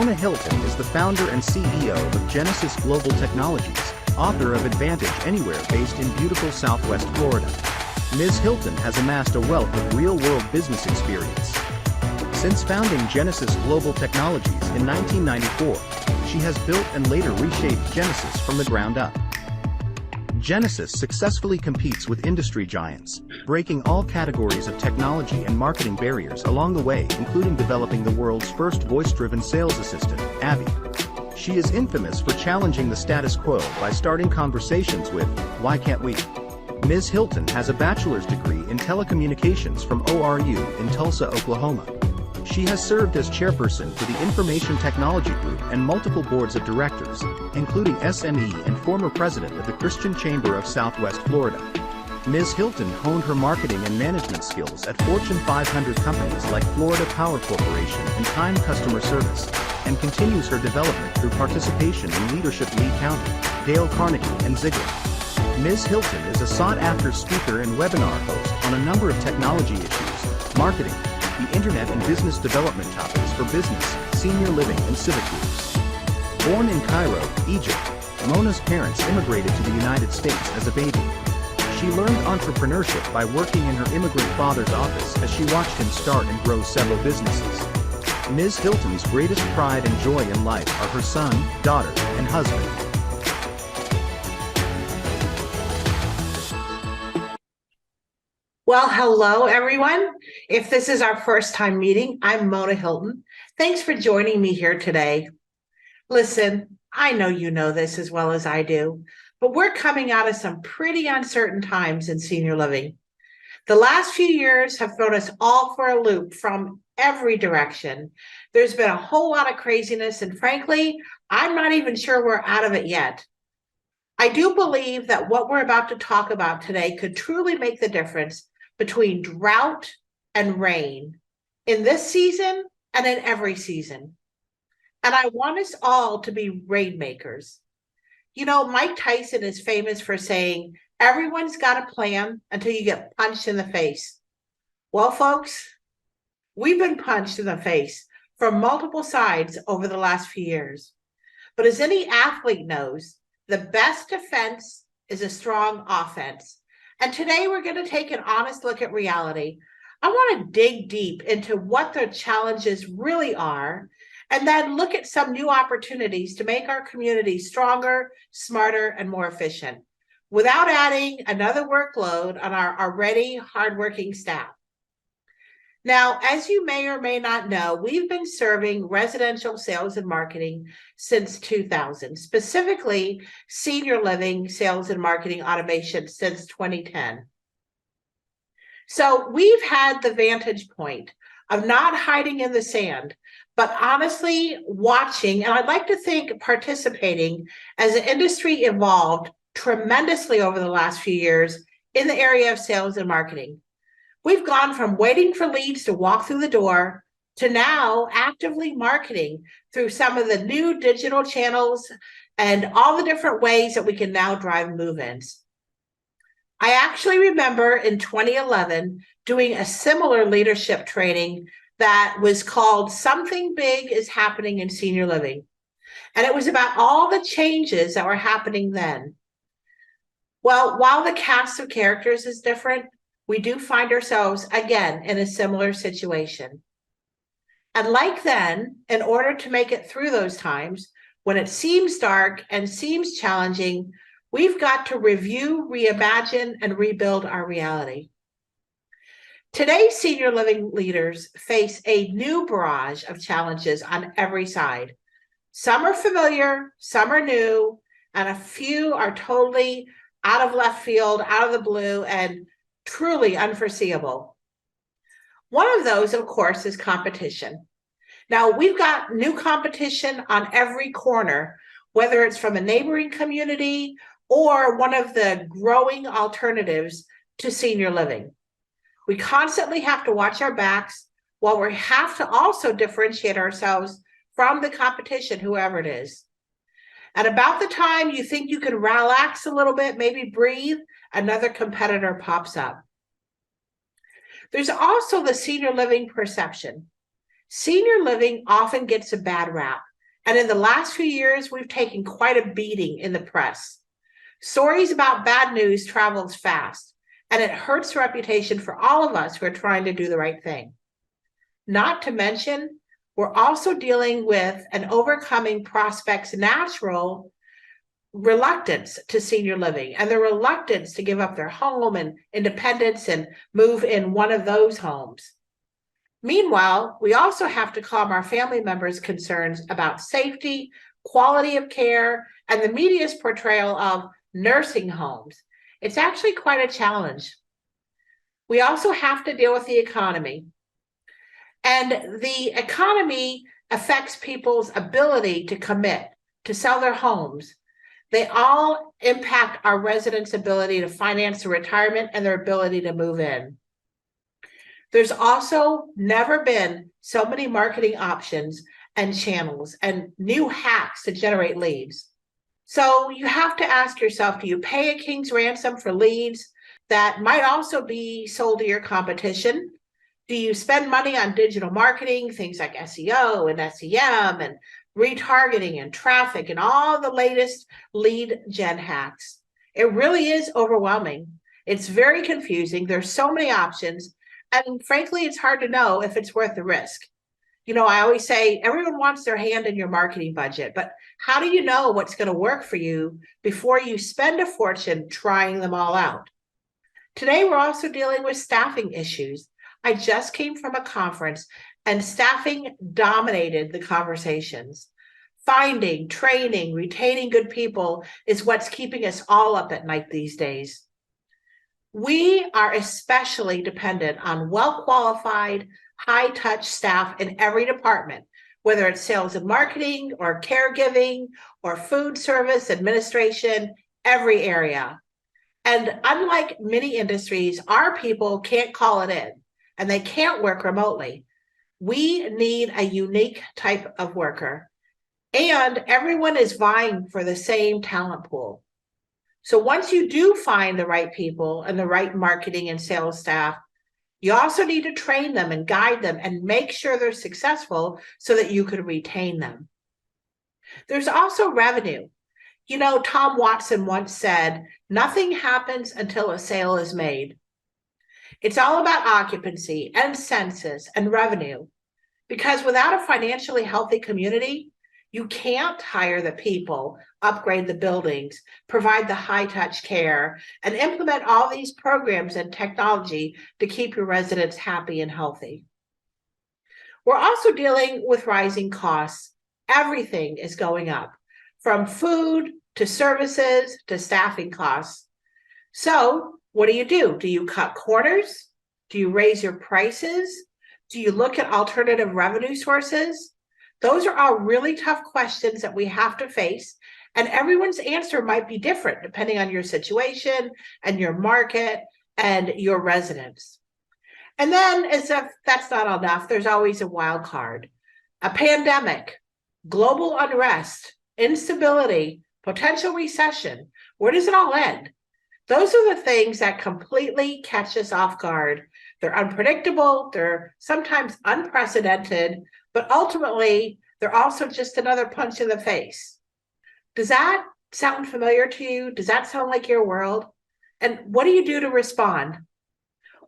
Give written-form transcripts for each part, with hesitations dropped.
Mona Hilton is the founder and CEO of Genesis Global Technologies, author of Advantage Anywhere based in beautiful Southwest Florida. Ms. Hilton has amassed a wealth of real-world business experience. Since founding Genesis Global Technologies in 1994, she has built and later reshaped Genesis from the ground up. Genesis successfully competes with industry giants, breaking all categories of technology and marketing barriers along the way, including developing the world's first voice-driven sales assistant, Abby. She is infamous for challenging the status quo by starting conversations with, "Why can't we?" Ms. Hilton has a bachelor's degree in telecommunications from ORU in Tulsa, Oklahoma. She has served as chairperson for the Information Technology Group and multiple boards of directors, including SME and former president of the Christian Chamber of Southwest Florida. Ms. Hilton honed her marketing and management skills at Fortune 500 companies like Florida Power Corporation and Time Customer Service, and continues her development through participation in Leadership Lee County, Dale Carnegie, and Ziegler. Ms. Hilton is a sought-after speaker and webinar host on a number of technology issues, marketing, the internet and business development topics for business, senior living and civic groups. Born in Cairo, Egypt, Mona's parents immigrated to the United States as a baby. She learned entrepreneurship by working in her immigrant father's office as she watched him start and grow several businesses. Ms. Hilton's greatest pride and joy in life are her son, daughter, and husband. Well, hello, everyone. If this is our first time meeting, I'm Mona Hilton. Thanks for joining me here today. Listen, I know you know this as well as I do, but we're coming out of some pretty uncertain times in senior living. The last few years have thrown us all for a loop from every direction. There's been a whole lot of craziness, and frankly, I'm not even sure we're out of it yet. I do believe that what we're about to talk about today could truly make the difference between drought and rain in this season and in every season. And I want us all to be rainmakers. You know, Mike Tyson is famous for saying, everyone's got a plan until you get punched in the face. Well, folks, we've been punched in the face from multiple sides over the last few years. But as any athlete knows, the best defense is a strong offense. And today we're going to take an honest look at reality. I want to dig deep into what the challenges really are, and then look at some new opportunities to make our community stronger, smarter, and more efficient, without adding another workload on our already hardworking staff. Now, as you may or may not know, we've been serving residential sales and marketing since 2000, specifically senior living sales and marketing automation since 2010. So we've had the vantage point of not hiding in the sand, but honestly watching, and I'd like to think participating as the industry evolved tremendously over the last few years in the area of sales and marketing. We've gone from waiting for leads to walk through the door to now actively marketing through some of the new digital channels and all the different ways that we can now drive move-ins. I actually remember in 2011 doing a similar leadership training that was called Something Big is Happening in Senior Living. And it was about all the changes that were happening then. Well, while the cast of characters is different, we do find ourselves again in a similar situation. And like then, in order to make it through those times, when it seems dark and seems challenging, we've got to review, reimagine, and rebuild our reality. Today's senior living leaders face a new barrage of challenges on every side. Some are familiar, some are new, and a few are totally out of left field, out of the blue, and truly unforeseeable. One of those, of course, is competition. Now, we've got new competition on every corner, whether it's from a neighboring community or one of the growing alternatives to senior living. We constantly have to watch our backs, while we have to also differentiate ourselves from the competition, whoever it is. At about the time you think you can relax a little bit, maybe breathe, another competitor pops up. There's also the senior living perception. Senior living often gets a bad rap And in the last few years, we've taken quite a beating in the press. Stories about bad news travels fast, and it hurts the reputation for all of us who are trying to do the right thing. Not to mention, we're also dealing with and overcoming prospects' natural reluctance to senior living and their reluctance to give up their home and independence and move in one of those homes. Meanwhile, we also have to calm our family members' concerns about safety, quality of care, and the media's portrayal of nursing homes. It's actually quite a challenge. We also have to deal with the economy. And the economy affects people's ability to commit, to sell their homes. They all impact our residents' ability to finance their retirement and their ability to move in. There's also never been so many marketing options and channels and new hacks to generate leads. So you have to ask yourself, do you pay a king's ransom for leads that might also be sold to your competition? Do you spend money on digital marketing, things like SEO and SEM and retargeting and traffic and all the latest lead gen hacks? It really is overwhelming. It's very confusing. There's so many options. And frankly, it's hard to know if it's worth the risk. You know, I always say everyone wants their hand in your marketing budget, but how do you know what's going to work for you before you spend a fortune trying them all out? Today, we're also dealing with staffing issues. I just came from a conference and staffing dominated the conversations. Finding, training, retaining good people is what's keeping us all up at night these days. We are especially dependent on well-qualified, high-touch staff in every department, whether it's sales and marketing or caregiving or food service, administration, every area. And unlike many industries, our people can't call it in and they can't work remotely. We need a unique type of worker, and everyone is vying for the same talent pool. So once you do find the right people and the right marketing and sales staff, you also need to train them and guide them and make sure they're successful so that you can retain them. There's also revenue. You know, Tom Watson once said, nothing happens until a sale is made. It's all about occupancy and census and revenue, because without a financially healthy community, you can't hire the people, upgrade the buildings, provide the high-touch care, and implement all these programs and technology to keep your residents happy and healthy. We're also dealing with rising costs. Everything is going up, from food to services to staffing costs. So what do? Do you cut corners? Do you raise your prices? Do you look at alternative revenue sources? Those are all really tough questions that we have to face, and everyone's answer might be different depending on your situation and your market and your residents. And then, as if that's not enough, there's always a wild card. A pandemic, global unrest, instability, potential recession. Where does it all end? Those are the things that completely catch us off guard. They're unpredictable, they're sometimes unprecedented, but ultimately, they're also just another punch in the face. Does that sound familiar to you? Does that sound like your world? And what do you do to respond?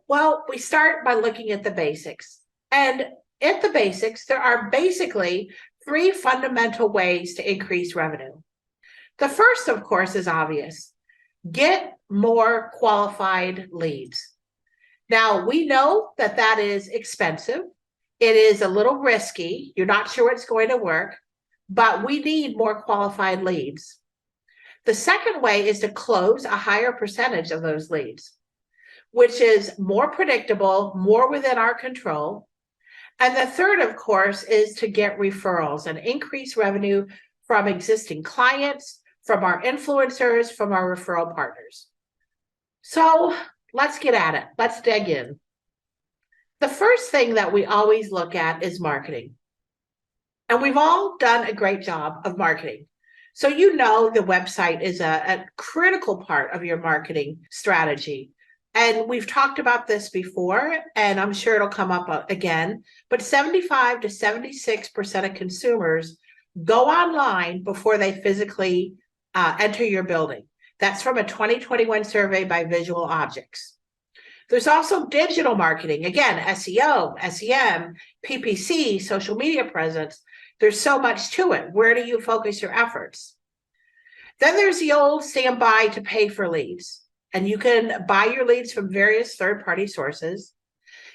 Well, we start by looking at the basics. And at the basics, there are basically three fundamental ways to increase revenue. The first, of course, is obvious. Get more qualified leads. Now, we know that that is expensive. It is a little risky. You're not sure it's going to work, but we need more qualified leads. The second way is to close a higher percentage of those leads, which is more predictable, more within our control. And the third, of course, is to get referrals and increase revenue from existing clients, from our influencers, from our referral partners. So let's get at it. Let's dig in. The first thing that we always look at is marketing. And we've all done a great job of marketing. So you know the website is a critical part of your marketing strategy. And we've talked about this before, and I'm sure it'll come up again, but 75 to 76% of consumers go online before they physically enter your building. That's from a 2021 survey by Visual Objects. There's also digital marketing. Again, SEO, SEM, PPC, social media presence. There's so much to it. Where do you focus your efforts? Then there's the old standby to pay for leads. And you can buy your leads from various third-party sources.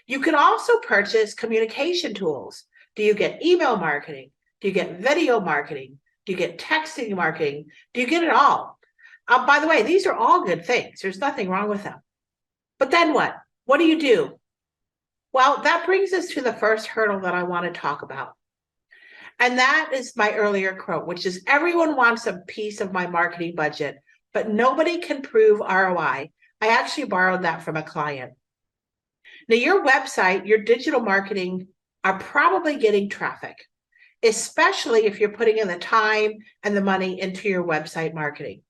You can also purchase communication tools. Do you get email marketing? Do you get video marketing? Do you get texting marketing? Do you get it all? By the way, these are all good things. There's nothing wrong with them. But then what? What do you do? Well, that brings us to the first hurdle that I want to talk about. And that is my earlier quote, which is everyone wants a piece of my marketing budget, but nobody can prove ROI. I actually borrowed that from a client. Now, your website, your digital marketing are probably getting traffic, especially if you're putting in the time and the money into your website marketing.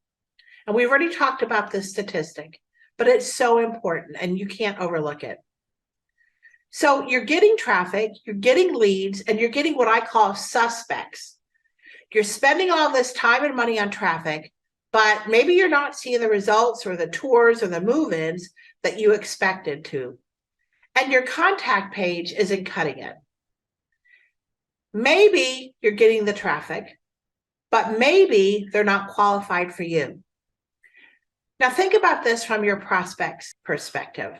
And we've already talked about this statistic, but it's so important and you can't overlook it. So you're getting traffic, you're getting leads, and you're getting what I call suspects. You're spending all this time and money on traffic, but maybe you're not seeing the results or the tours or the move-ins that you expected to. And your contact page isn't cutting it. Maybe you're getting the traffic, but maybe they're not qualified for you. Now think about this from your prospect's perspective.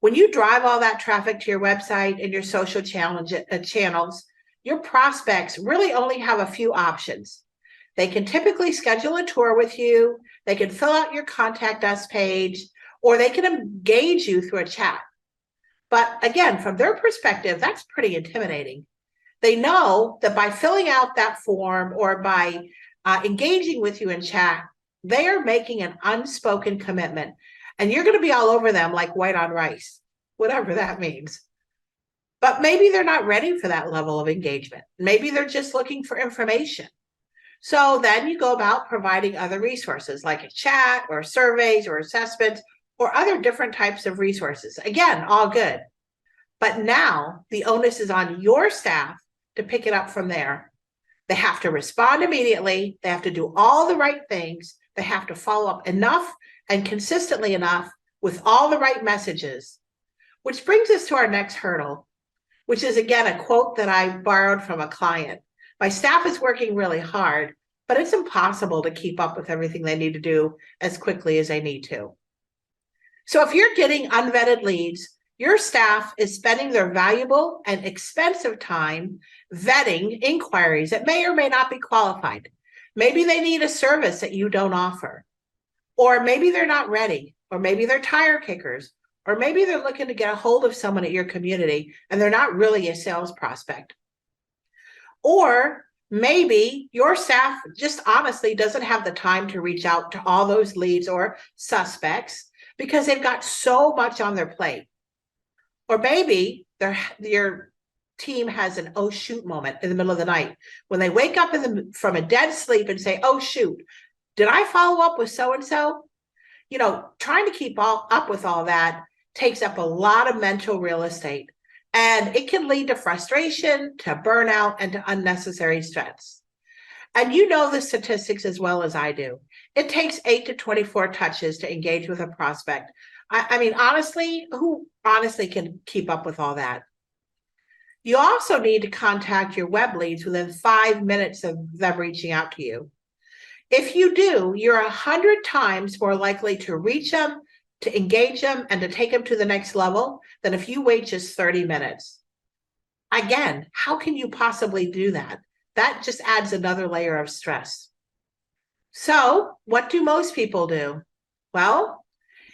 When you drive all that traffic to your website and your social channels, your prospects really only have a few options. They can typically schedule a tour with you, they can fill out your contact us page, or they can engage you through a chat. But again, from their perspective, that's pretty intimidating. They know that by filling out that form or by engaging with you in chat, they are making an unspoken commitment. And you're going to be all over them like white on rice, whatever that means. But maybe they're not ready for that level of engagement. Maybe they're just looking for information. So then you go about providing other resources like a chat or surveys or assessments or other different types of resources. Again, all good. But now the onus is on your staff to pick it up from there. They have to respond immediately. They have to do all the right things. They have to follow up enough and consistently enough with all the right messages, which brings us to our next hurdle, which is again a quote that I borrowed from a client. My staff is working really hard, but it's impossible to keep up with everything they need to do as quickly as they need to. So if you're getting unvetted leads, your staff is spending their valuable and expensive time vetting inquiries that may or may not be qualified. Maybe they need a service that you don't offer, or maybe they're not ready, or maybe they're tire kickers, or maybe they're looking to get a hold of someone at your community and they're not really a sales prospect. Or maybe your staff just honestly doesn't have the time to reach out to all those leads or suspects because they've got so much on their plate. Or maybe your team has an oh shoot moment in the middle of the night when they wake up from a dead sleep and say, oh shoot, did I follow up with so-and-so? You know, trying to keep up with all that takes up a lot of mental real estate, and it can lead to frustration, to burnout, and to unnecessary stress. And you know the statistics as well as I do. It takes 8 to 24 touches to engage with a prospect. I mean, honestly, who honestly can keep up with all that? You also need to contact your web leads within 5 minutes of them reaching out to you. If you do, you're 100 times more likely to reach them, to engage them, and to take them to the next level than if you wait just 30 minutes. Again, how can you possibly do that? That just adds another layer of stress. So what do most people do? Well,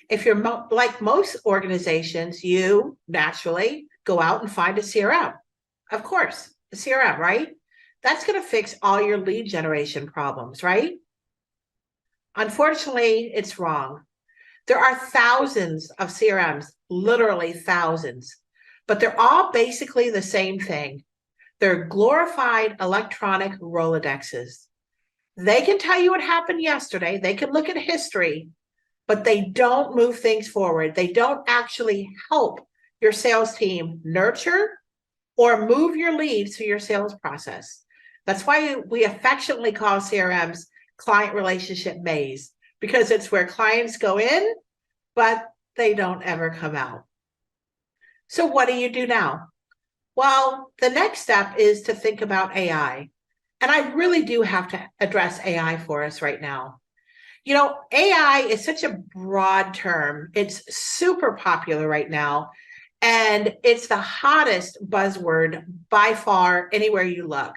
if you're like most organizations, you naturally go out and find a CRM. Of course, a CRM, right? That's going to fix all your lead generation problems, right? Unfortunately, it's wrong. There are thousands of CRMs, literally thousands, but they're all basically the same thing. They're glorified electronic Rolodexes. They can tell you what happened yesterday. They can look at history, but they don't move things forward. They don't actually help your sales team nurture or move your leads through your sales process. That's why we affectionately call CRMs client relationship maze, because it's where clients go in, but they don't ever come out. So what do you do now? Well, the next step is to think about AI. And I really do have to address AI for us right now. You know, AI is such a broad term. It's super popular right now. And it's the hottest buzzword by far anywhere you look.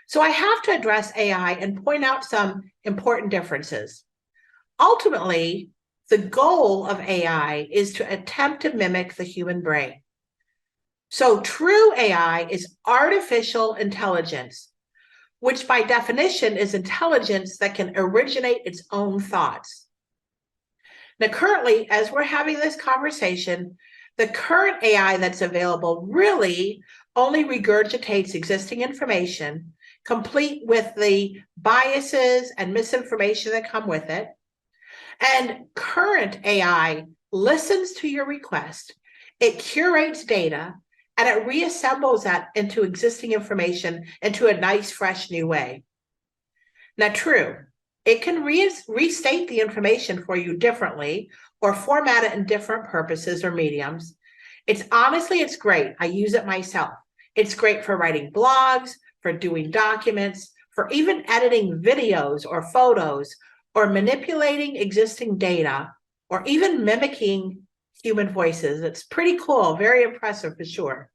So I have to address AI and point out some important differences. Ultimately, the goal of AI is to attempt to mimic the human brain. So true AI is artificial intelligence, which by definition is intelligence that can originate its own thoughts. Now, currently, as we're having this conversation, the current AI that's available really only regurgitates existing information, complete with the biases and misinformation that come with it. And current AI listens to your request, it curates data, and it reassembles that into existing information into a nice, fresh new way. Now, true, it can restate the information for you differently or format it in different purposes or mediums. It's great. I use it myself. It's great for writing blogs, for doing documents, for even editing videos or photos, or manipulating existing data, or even mimicking human voices. It's pretty cool, very impressive for sure.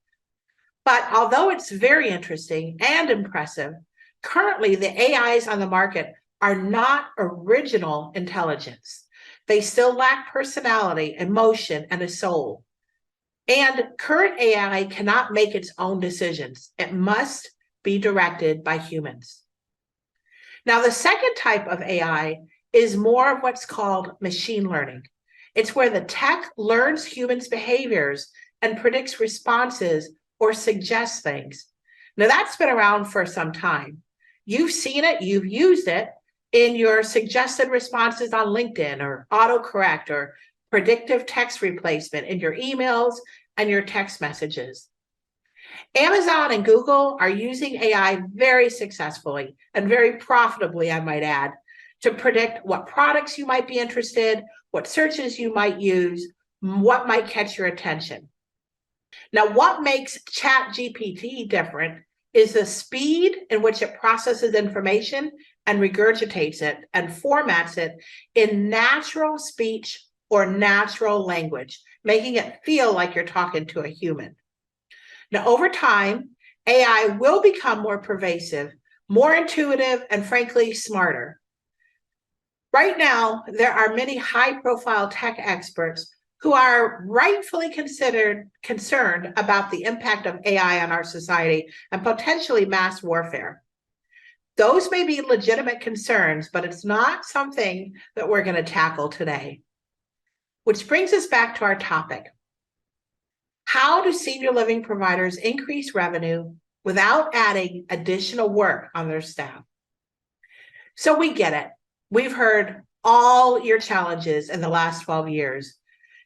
But although it's very interesting and impressive, currently the AIs on the market are not original intelligence. They still lack personality, emotion, and a soul. And current AI cannot make its own decisions. It must be directed by humans. Now, the second type of AI is more of what's called machine learning. It's where the tech learns humans' behaviors and predicts responses or suggests things. Now, that's been around for some time. You've seen it, you've used it in your suggested responses on LinkedIn, or autocorrect, or predictive text replacement in your emails and your text messages. Amazon and Google are using AI very successfully and very profitably, I might add, to predict what products you might be interested, what searches you might use, what might catch your attention. Now, what makes ChatGPT different is the speed in which it processes information and regurgitates it and formats it in natural speech or natural language, making it feel like you're talking to a human. Now, over time, AI will become more pervasive, more intuitive, and frankly, smarter. Right now, there are many high-profile tech experts who are rightfully concerned about the impact of AI on our society and potentially mass warfare. Those may be legitimate concerns, but it's not something that we're going to tackle today. Which brings us back to our topic. How do senior living providers increase revenue without adding additional work on their staff? So we get it. We've heard all your challenges in the last 12 years.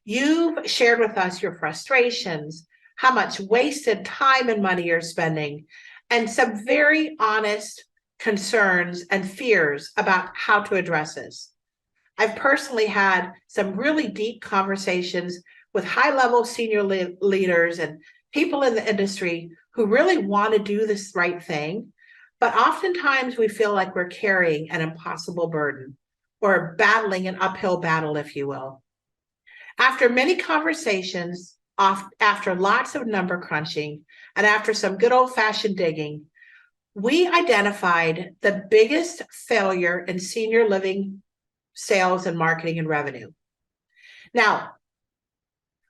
You've shared with us your frustrations, how much wasted time and money you're spending, and some very honest concerns and fears about how to address this. I've personally had some really deep conversations with high-level senior leaders and people in the industry who really want to do this right thing, but oftentimes we feel like we're carrying an impossible burden or battling an uphill battle, if you will. After many conversations, after lots of number crunching, and after some good old-fashioned digging, we identified the biggest failure in senior living sales and marketing and revenue. Now,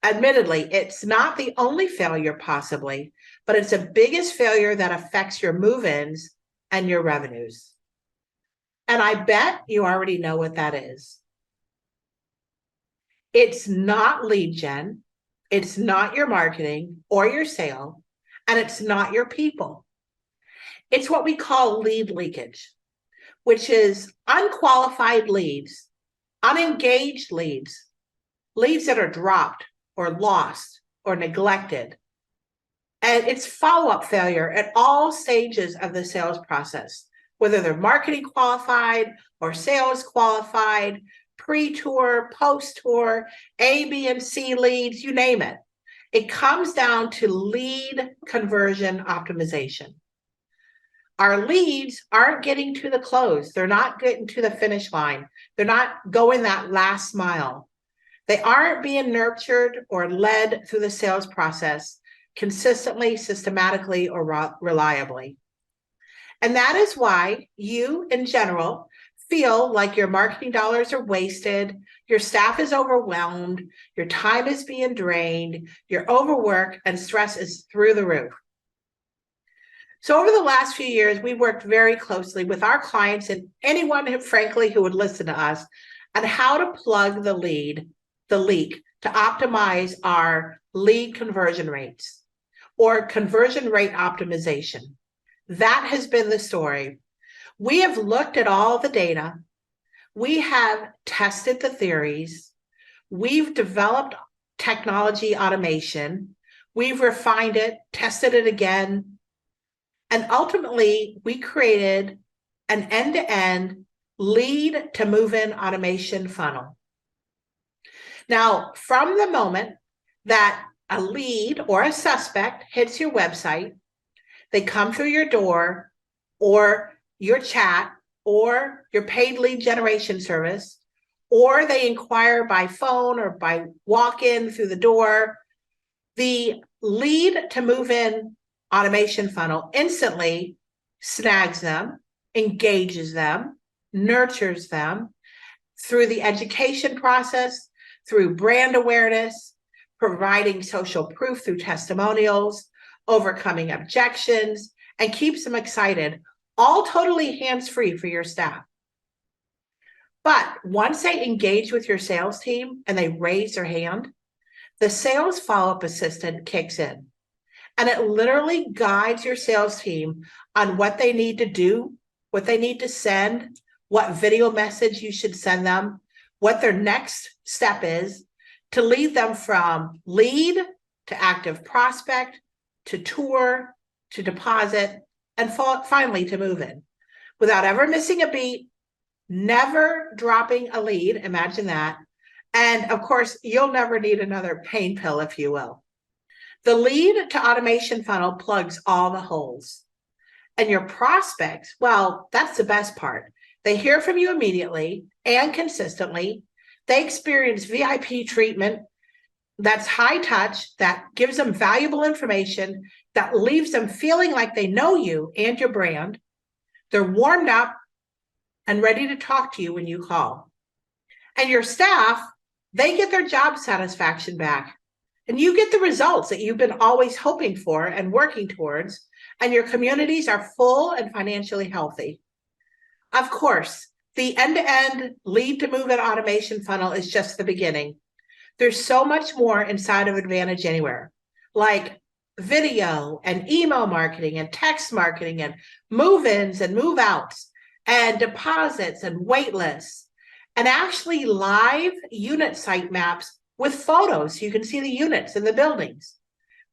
admittedly, it's not the only failure possibly, but it's the biggest failure that affects your move-ins and your revenues. And I bet you already know what that is. It's not lead gen, it's not your marketing or your sale, and it's not your people. It's what we call lead leakage, which is unqualified leads, unengaged leads, leads that are dropped or lost or neglected. And it's follow-up failure at all stages of the sales process, whether they're marketing qualified or sales qualified, pre-tour, post-tour, A, B, and C leads, you name it. It comes down to lead conversion optimization. Our leads aren't getting to the close. They're not getting to the finish line. They're not going that last mile. They aren't being nurtured or led through the sales process consistently, systematically, or reliably. And that is why you, in general, feel like your marketing dollars are wasted, your staff is overwhelmed, your time is being drained, you're overworked, and stress is through the roof. So over the last few years, we worked very closely with our clients and anyone who, frankly, who would listen to us on how to plug the leak to optimize our lead conversion rates or conversion rate optimization. That has been the story. We have looked at all the data. We have tested the theories. We've developed technology automation. We've refined it, tested it again. And ultimately, we created an end-to-end lead to move-in automation funnel. Now, from the moment that a lead or a suspect hits your website, they come through your door or your chat or your paid lead generation service, or they inquire by phone or by walk-in through the door, the lead to move-in automation funnel instantly snags them, engages them, nurtures them through the education process, through brand awareness, providing social proof through testimonials, overcoming objections, and keeps them excited, all totally hands-free for your staff. But once they engage with your sales team and they raise their hand, the sales follow-up assistant kicks in. And it literally guides your sales team on what they need to do, what they need to send, what video message you should send them, what their next step is to lead them from lead to active prospect, to tour, to deposit, and finally to move in without ever missing a beat, never dropping a lead. Imagine that. And of course, you'll never need another pain pill, if you will. The lead to automation funnel plugs all the holes. And your prospects, well, that's the best part. They hear from you immediately and consistently. They experience VIP treatment that's high touch, that gives them valuable information, that leaves them feeling like they know you and your brand. They're warmed up and ready to talk to you when you call. And your staff, they get their job satisfaction back. And you get the results that you've been always hoping for and working towards, and your communities are full and financially healthy. Of course, the end-to-end lead to move-in automation funnel is just the beginning. There's so much more inside of Advantage Anywhere, like video and email marketing and text marketing and move-ins and move-outs and deposits and wait lists, and actually live unit site maps with photos so you can see the units in the buildings.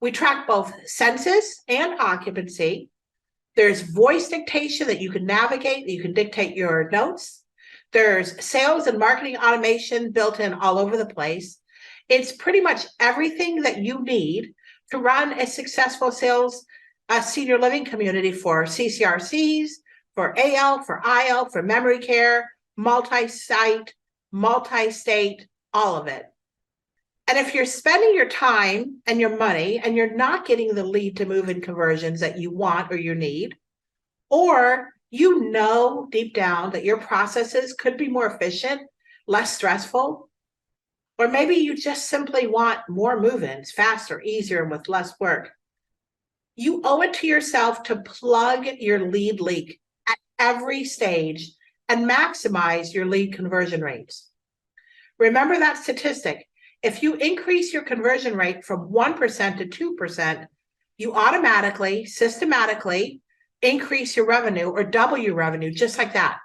We track both census and occupancy. There's voice dictation that you can navigate, that you can dictate your notes. There's sales and marketing automation built in all over the place. It's pretty much everything that you need to run a successful sales senior living community for CCRCs, for AL, for IL, for memory care, multi-site, multi-state, all of it. And if you're spending your time and your money and you're not getting the lead to move-in conversions that you want or you need, or you know deep down that your processes could be more efficient, less stressful, or maybe you just simply want more move-ins faster, easier, and with less work, you owe it to yourself to plug your lead leak at every stage and maximize your lead conversion rates. Remember that statistic. If you increase your conversion rate from 1% to 2%, you automatically, systematically increase your revenue or double your revenue just like that.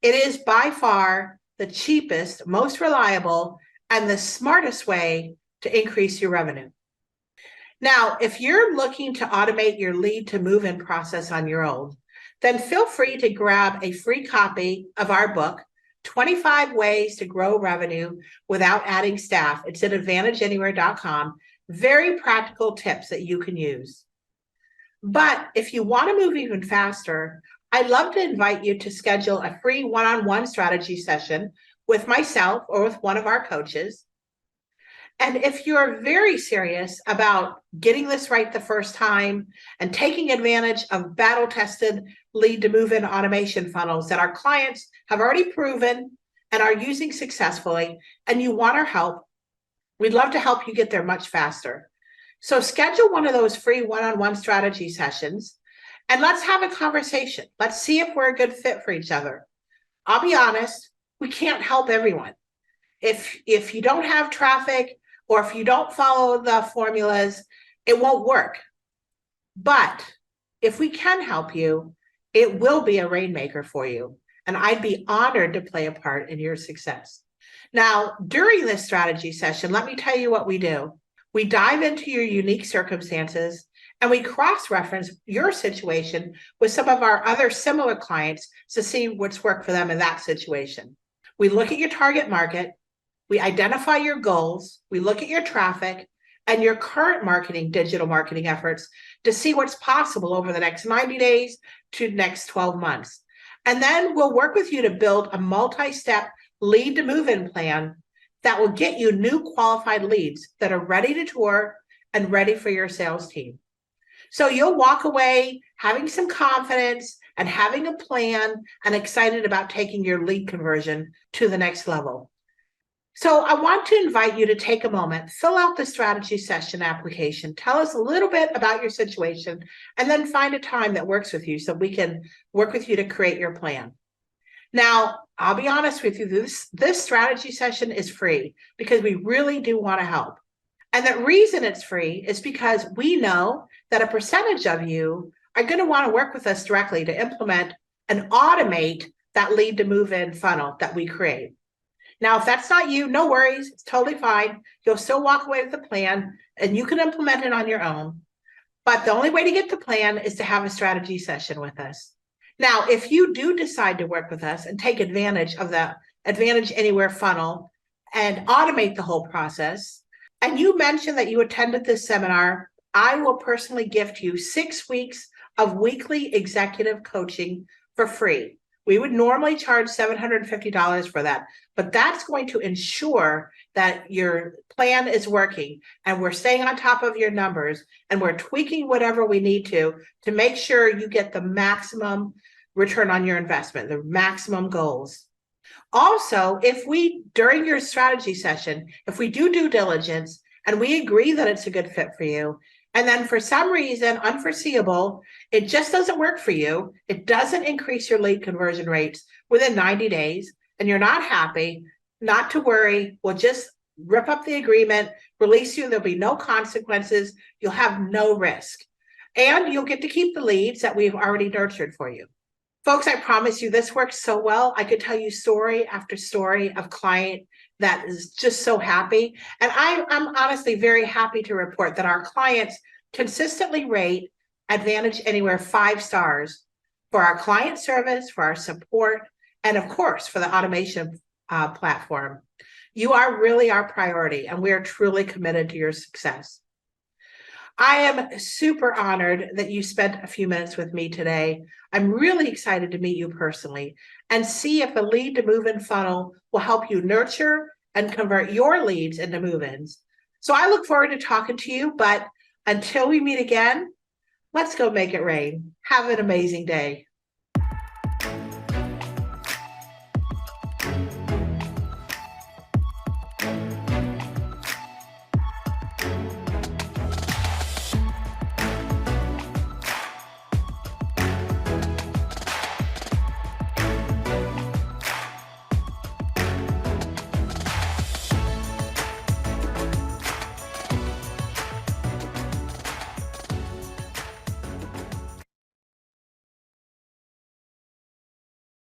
It is by far the cheapest, most reliable, and the smartest way to increase your revenue. Now, if you're looking to automate your lead to move-in process on your own, then feel free to grab a free copy of our book, 25 Ways to Grow Revenue Without Adding Staff. It's at advantageanywhere.com. Very practical tips that you can use. But if you want to move even faster, I'd love to invite you to schedule a free one-on-one strategy session with myself or with one of our coaches. And if you're very serious about getting this right the first time and taking advantage of battle-tested lead to move-in automation funnels that our clients have already proven and are using successfully, and you want our help, we'd love to help you get there much faster. So schedule one of those free one-on-one strategy sessions and let's have a conversation. Let's see if we're a good fit for each other. I'll be honest, we can't help everyone. If you don't have traffic or if you don't follow the formulas, it won't work. But if we can help you, it will be a rainmaker for you. And I'd be honored to play a part in your success. Now, during this strategy session, let me tell you what we do. We dive into your unique circumstances and we cross-reference your situation with some of our other similar clients to see what's worked for them in that situation. We look at your target market, we identify your goals, we look at your traffic and your current digital marketing efforts to see what's possible over the next 90 days to next 12 months. And then we'll work with you to build a multi-step lead to move-in plan that will get you new qualified leads that are ready to tour and ready for your sales team. So you'll walk away having some confidence and having a plan and excited about taking your lead conversion to the next level. So I want to invite you to take a moment, fill out the strategy session application, tell us a little bit about your situation, and then find a time that works with you so we can work with you to create your plan. Now, I'll be honest with you, this strategy session is free because we really do want to help. And the reason it's free is because we know that a percentage of you are going to want to work with us directly to implement and automate that lead to move in funnel that we create. Now, if that's not you, no worries, it's totally fine. You'll still walk away with the plan and you can implement it on your own. But the only way to get the plan is to have a strategy session with us. Now, if you do decide to work with us and take advantage of the Advantage Anywhere funnel and automate the whole process, and you mentioned that you attended this seminar, I will personally gift you 6 weeks of weekly executive coaching for free. We would normally charge $750 for that, but that's going to ensure that your plan is working and we're staying on top of your numbers and we're tweaking whatever we need to make sure you get the maximum return on your investment, the maximum goals. Also, during your strategy session, if we do due diligence and we agree that it's a good fit for you, and then for some reason, unforeseeable, it just doesn't work for you, it doesn't increase your lead conversion rates within 90 days, and you're not happy, not to worry, we'll just rip up the agreement, release you, there'll be no consequences, you'll have no risk. And you'll get to keep the leads that we've already nurtured for you. Folks, I promise you, this works so well. I could tell you story after story of client that is just so happy. And I'm honestly very happy to report that our clients consistently rate Advantage Anywhere 5 stars for our client service, for our support, and of course, for the automation platform. You are really our priority, and we are truly committed to your success. I am super honored that you spent a few minutes with me today. I'm really excited to meet you personally and see if the lead to move-in funnel will help you nurture and convert your leads into move-ins. So I look forward to talking to you, but until we meet again, let's go make it rain. Have an amazing day.